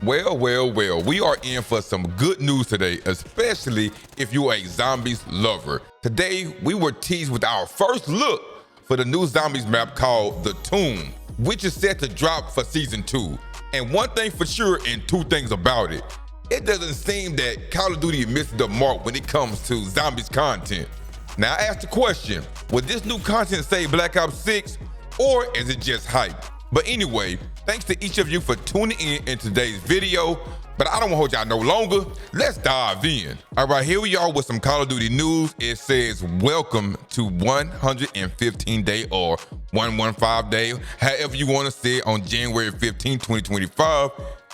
Well, we are in for some good news today, especially if you are a zombies lover. Today, we were teased with our first look for the new zombies map called The Tomb, which is set to drop for Season 2. And one thing for sure and two things about it, it doesn't seem that Call of Duty missed the mark when it comes to zombies content. Now, I asked the question, would this new content save Black Ops 6 or is it just hype? But anyway, thanks to each of you for tuning in today's video, but I don't want to hold y'all no longer. Let's dive in. All right, here we are with some Call of Duty news. It says, welcome to 115 day or 115 day, however you want to say it, on January 15, 2025.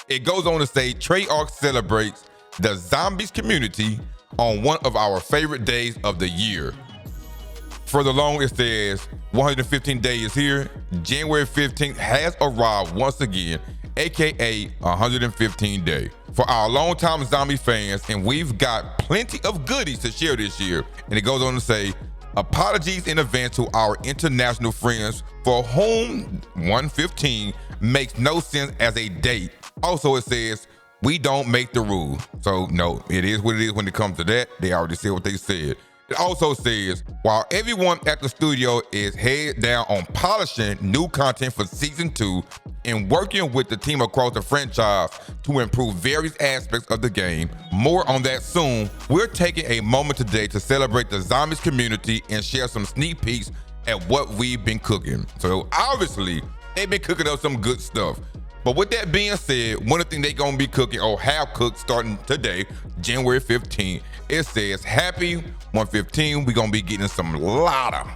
It goes on to say, Treyarch celebrates the zombies community on one of our favorite days of the year. Further along, it says 115 days is here. January 15th has arrived once again, aka 115 day. For our longtime zombie fans, and we've got plenty of goodies to share this year. And it goes on to say, apologies in advance to our international friends for whom 115 makes no sense as a date. Also, it says, we don't make the rule. So no, it is what it is when it comes to that. They already said what they said. It also says, while everyone at the studio is head down on polishing new content for Season 2 and working with the team across the franchise to improve various aspects of the game, more on that soon, we're taking a moment today to celebrate the zombies community and share some sneak peeks at what we've been cooking. So obviously, they've been cooking up some good stuff. But with that being said, one of the things they're gonna be cooking or have cooked starting today, January 15th, it says happy 115. We're gonna be getting some lot of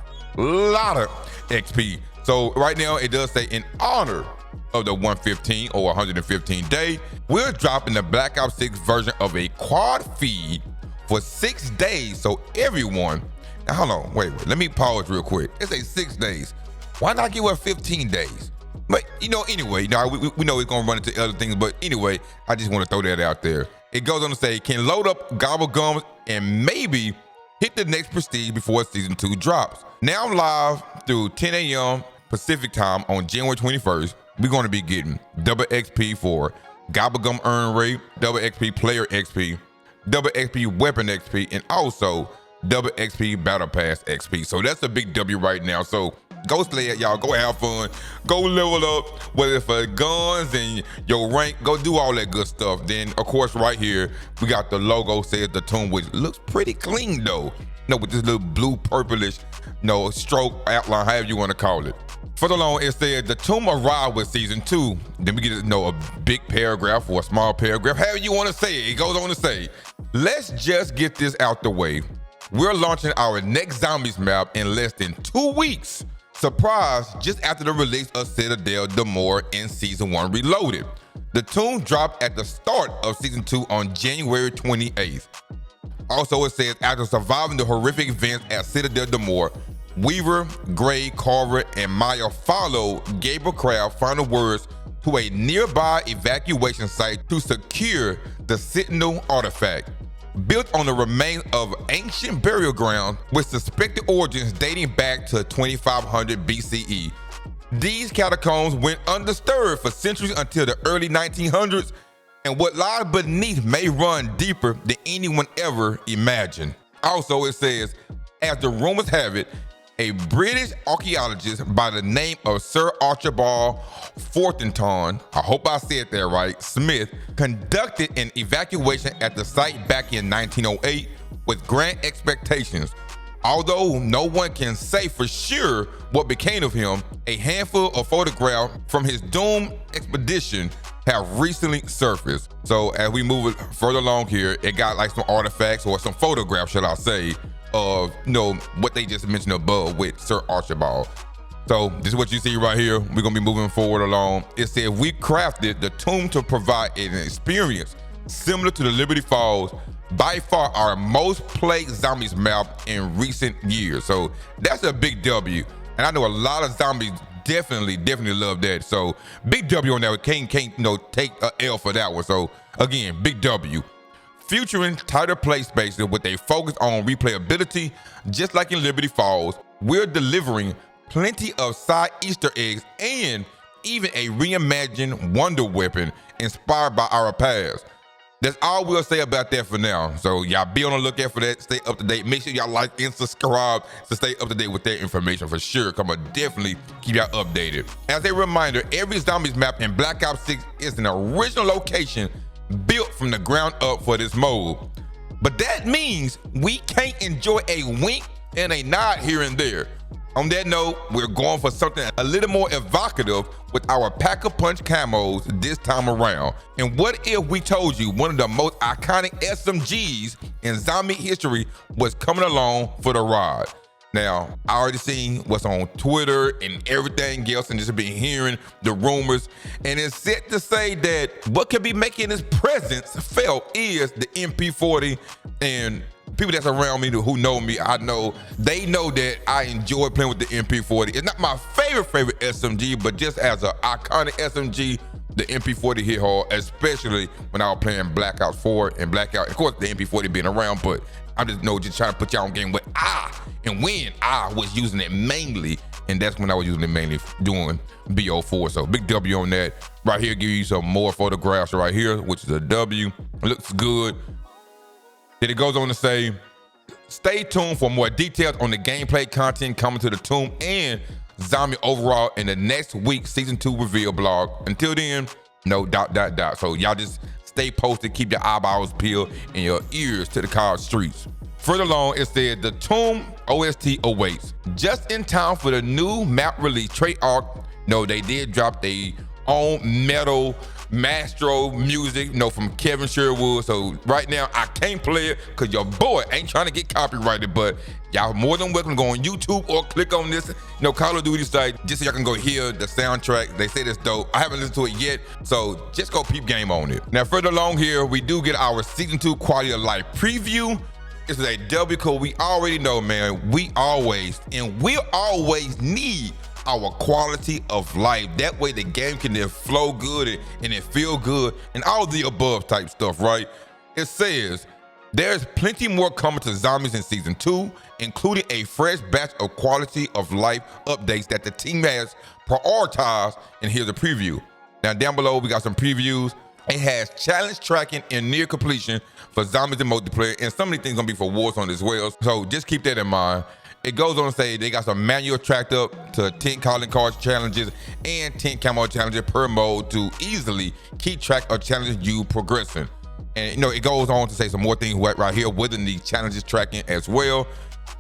XP. So right now it does say in honor of the 115 or 115 day, we're dropping the Black Ops 6 version of a quad feed for 6 days. So everyone, now hold on, wait, let me pause real quick. It says 6 days. Why not give her 15 days? But, anyway, we know it's going to run into other things, but anyway, I just want to throw that out there. It goes on to say, can load up gobble gums and maybe hit the next prestige before Season 2 drops. Now I'm live through 10 a.m. Pacific time on January 21st. We're going to be getting double XP for gobble gum earn rate, double XP player XP, double XP weapon XP, and also double XP battle pass XP. So that's a big W right now. So go slay it, y'all. Go have fun. Go level up, whether it's for guns and your rank. Go do all that good stuff. Then, of course, right here, we got the logo, says The Tomb, which looks pretty clean, though. With this little blue, purplish, stroke outline, however you want to call it. Further along, it said, The Tomb arrived with Season 2. Then we get a big paragraph or a small paragraph, however you want to say it. It goes on to say, let's just get this out the way. We're launching our next zombies map in less than 2 weeks. Surprise, just after the release of Citadel Demore in Season 1 Reloaded. The Tomb dropped at the start of Season 2 on January 28th. Also, it says, after surviving the horrific events at Citadel Demore, Weaver, Gray, Carver, and Maya followed Gabriel Craft final words to a nearby evacuation site to secure the Sentinel artifact. Built on the remains of ancient burial ground with suspected origins dating back to 2500 BCE. These catacombs went undisturbed for centuries until the early 1900s, and what lies beneath may run deeper than anyone ever imagined. Also, it says, as the rumors have it, a British archaeologist by the name of Sir Archibald Fortington, I hope I said that right, Smith, conducted an evacuation at the site back in 1908 with grand expectations. Although no one can say for sure what became of him, a handful of photographs from his doomed expedition have recently surfaced. So as we move it further along here, it got like some artifacts or some photographs, should I say, of what they just mentioned above with Sir Archibald. So this is what you see right here. We're gonna be moving forward along. It said we crafted the Tomb to provide an experience similar to the Liberty Falls, by far our most played zombies map in recent years. So that's a big W. And I know a lot of zombies definitely love that. So big W on that one. Can't take a L for that one. So again, big W. Featuring tighter play spaces with a focus on replayability, just like in Liberty Falls, we're delivering plenty of side Easter eggs and even a reimagined wonder weapon inspired by our past. That's all we'll say about that for now. So y'all be on the lookout for that. Stay up to date. Make sure y'all like and subscribe to stay up to date with that information for sure. Come on, definitely keep y'all updated. As a reminder, every zombies map in Black Ops 6 is an original location built from the ground up for this mode. But that means we can't enjoy a wink and a nod here and there. On that note, we're going for something a little more evocative with our Pack-a-Punch camos this time around. And what if we told you one of the most iconic SMGs in zombie history was coming along for the ride? Now, I already seen what's on Twitter and everything else, and just been hearing the rumors. And it's set to say that what could be making his presence felt is the MP40. And people that's around me who know me, I know they know that I enjoy playing with the MP40. It's not my favorite SMG, but just as an iconic SMG, the MP40 hit hard, especially when I was playing Black Ops 4 and Blackout. Of course, the MP40 being around, but I just trying to put y'all on game with and when I was using it mainly, and that's when I was using it mainly doing BO4. So big W on that. Right here, give you some more photographs right here, which is a W. It looks good. Then it goes on to say, stay tuned for more details on the gameplay content coming to the Tomb and Zombie overall in the next week Season 2 reveal blog. Until then, no ... So y'all just stay posted, keep your eyeballs peeled and your ears to the COD streets. Further along, it said the Tomb OST awaits. Just in time for the new map release, Treyarch, they did drop their own metal Mastro music, from Kevin Sherwood. So right now I can't play it because your boy ain't trying to get copyrighted, but y'all more than welcome to go on YouTube or click on this, Call of Duty site, just so y'all can go hear the soundtrack. They say it's dope. I haven't listened to it yet, so just go peep game on it. Now further along here, we do get our Season 2 quality of life preview. This is a W because we already know, man, we always need our quality of life. That way the game can then flow good and it feel good and all the above type stuff, right? It says there's plenty more coming to Zombies in Season 2, including a fresh batch of quality of life updates that the team has prioritized, and here's a preview. Now down below we got some previews. It has challenge tracking and near completion for Zombies and multiplayer, and some of these things gonna be for Warzone as well, so just keep that in mind. It goes on to say they got some manual tracked up to 10 calling cards challenges and 10 camo challenges per mode to easily keep track of challenges you progressing. And it goes on to say some more things right here within the challenges tracking as well.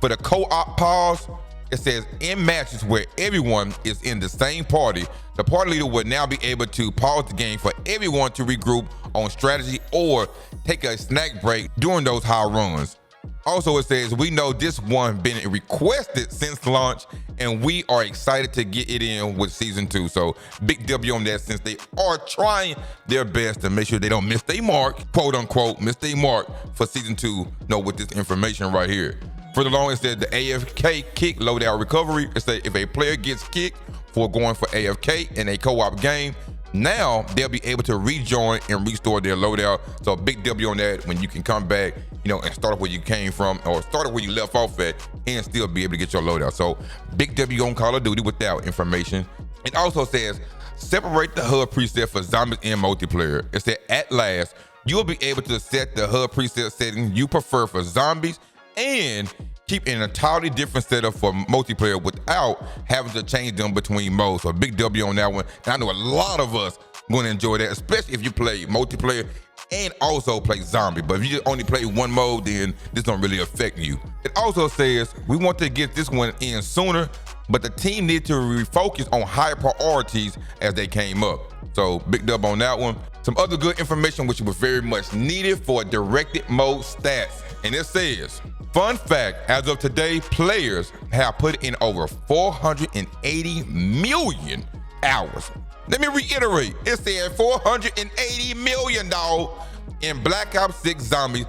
For the co-op pause, it says in matches where everyone is in the same party, the party leader will now be able to pause the game for everyone to regroup on strategy or take a snack break during those high runs. Also, it says, we know this one been requested since launch, and we are excited to get it in with Season 2. So big W on that, since they are trying their best to make sure they don't miss their mark, quote unquote, miss their mark for Season 2, with this information right here. Further along, it says the AFK kick loadout recovery. It says if a player gets kicked for going for AFK in a co-op game, now they'll be able to rejoin and restore their loadout. So big W on that, when you can come back, and start where you came from or start where you left off at and still be able to get your loadout. So big W on Call of Duty with that information. It also says separate the HUD preset for Zombies and multiplayer. It said at last, you'll be able to set the HUD preset settings you prefer for Zombies and keep an entirely different setup for multiplayer without having to change them between modes. So big W on that one. And I know a lot of us going to enjoy that, especially if you play multiplayer and also play zombie. But if you just only play one mode, then this don't really affect you. It also says we want to get this one in sooner, but the team need to refocus on higher priorities as they came up. So big dub on that one. Some other good information which was very much needed for directed mode stats. And it says, fun fact, as of today, players have put in over 480 million hours. Let me reiterate, it said 480 million, dog, in Black Ops 6 Zombies.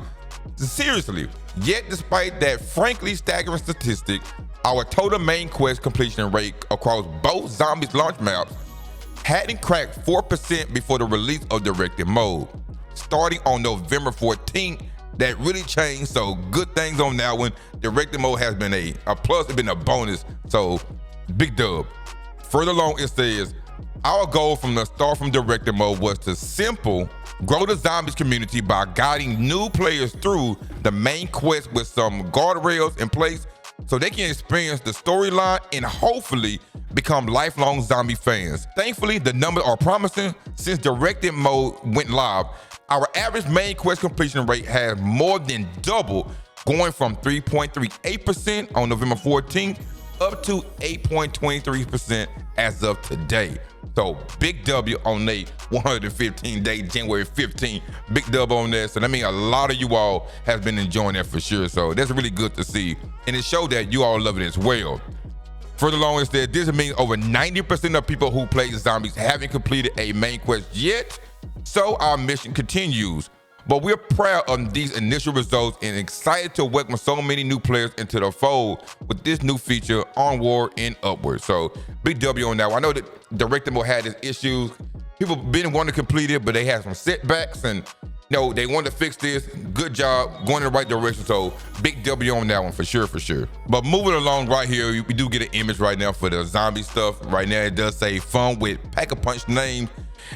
Seriously, yet despite that frankly staggering statistic, our total main quest completion rate across both Zombies launch maps hadn't cracked 4% before the release of directed mode. Starting on November 14th, that really changed, so good things on that one. Directed mode has been a plus, it's been a bonus, so big dub. Further along, it says, Our goal from the start from director mode was to simple grow the zombies community by guiding new players through the main quest with some guardrails in place so they can experience the storyline and hopefully become lifelong zombie fans. Thankfully, the numbers are promising. Since directed mode went live, our average main quest completion rate has more than doubled, going from 3.38% on November 14th up to 8.23% as of today. So big W on the 115-day January 15th. Big W on that. So that means a lot of you all have been enjoying that for sure. So that's really good to see. And it showed that you all love it as well. Further along, it said this means over 90% of people who play zombies haven't completed a main quest yet. So our mission continues. But we're proud of these initial results and excited to welcome so many new players into the fold with this new feature, onward and upward. So big W on that one. I know that director mode had its issues. People been wanting to complete it, but they had some setbacks and they wanted to fix this. Good job, going in the right direction. So big W on that one for sure, for sure. But moving along right here, we do get an image right now for the zombie stuff. Right now it does say fun with Pack-a-Punch name.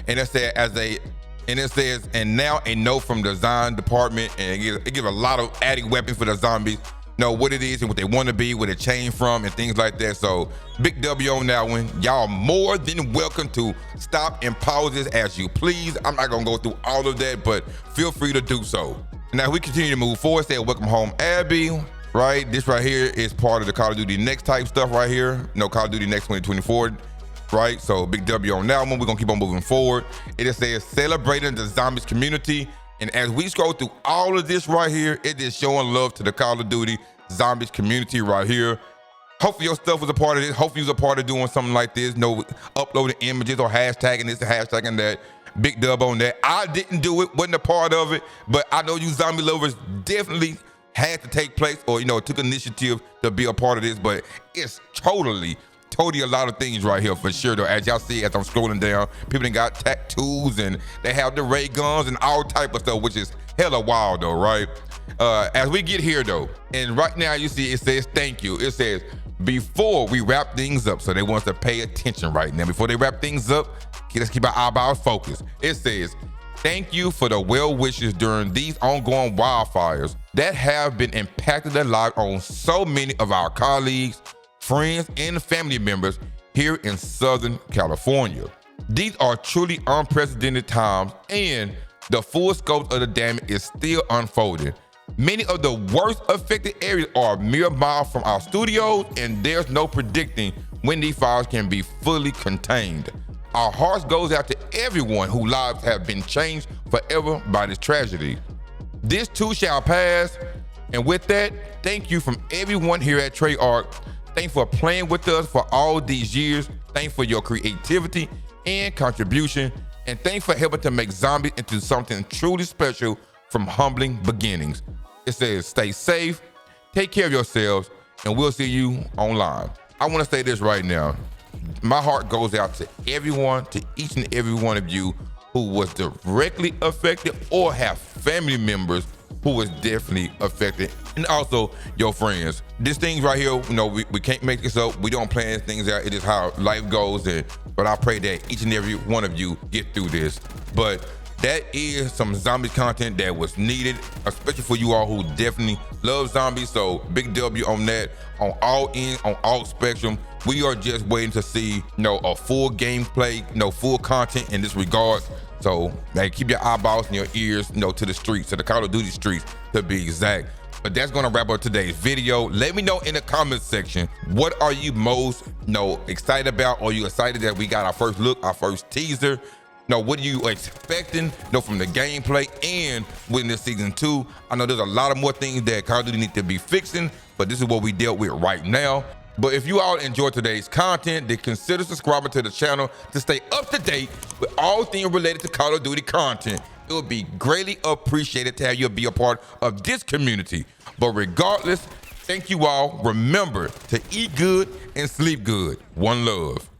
And it says, and now a note from the design department, and it gives a lot of added weapons for the zombies, know what it is and what they want to be, where it came from, and things like that. So big W on that one. Y'all more than welcome to stop and pause this as you please. I'm not gonna go through all of that, but feel free to do so. Now we continue to move forward. Say welcome home, Abby. Right, this right here is part of the Call of Duty Next type stuff right here. Call of Duty Next 2024. Right, so big W on that one. We're gonna keep on moving forward. It says celebrating the zombies community, and as we scroll through all of this right here, it is showing love to the Call of Duty zombies community right here. Hopefully your stuff was a part of this. Hopefully you was a part of doing something like this. Uploading images or hashtagging this and hashtagging that. Big dub on that. I didn't do it, wasn't a part of it, but I know you zombie lovers definitely had to take place or took initiative to be a part of this. But it's totally a lot of things right here for sure though. As y'all see, as I'm scrolling down, people done got tattoos and they have the ray guns and all type of stuff, which is hella wild though, right? As we get here though, and right now you see it says thank you. It says before we wrap things up, so they want us to pay attention right now. Before they wrap things up, let's keep our eyeballs focused. It says thank you for the well wishes during these ongoing wildfires that have been impacted the lives on so many of our colleagues, friends, and family members here in Southern California. These are truly unprecedented times, and the full scope of the damage is still unfolding. Many of the worst affected areas are mere miles from our studios, and there's no predicting when these fires can be fully contained. Our hearts goes out to everyone whose lives have been changed forever by this tragedy. This too shall pass, and with that, thank you from everyone here at Treyarch. Thanks for playing with us for all these years. Thanks for your creativity and contribution. And thanks for helping to make zombies into something truly special from humbling beginnings. It says, stay safe, take care of yourselves, and we'll see you online. I want to say this right now. My heart goes out to everyone, to each and every one of you who was directly affected or have family members who was definitely affected, and also your friends. This thing right here, we can't make this up. We don't plan things out. It is how life goes. But I pray that each and every one of you get through this. But that is some zombie content that was needed, especially for you all who definitely love zombies. So big W on that, on all ends, on all spectrum. We are just waiting to see, a full gameplay, full content in this regard. So keep your eyeballs and your ears, to the streets, to the Call of Duty streets, to be exact. But that's gonna wrap up today's video. Let me know in the comments section, what are you most, excited about? Are you excited that we got our first look, our first teaser? What are you expecting, from the gameplay and within this season 2? I know there's a lot of more things that Call of Duty need to be fixing, but this is what we dealt with right now. But if you all enjoyed today's content, then consider subscribing to the channel to stay up to date with all things related to Call of Duty content. It would be greatly appreciated to have you be a part of this community. But regardless, thank you all. Remember to eat good and sleep good. One love.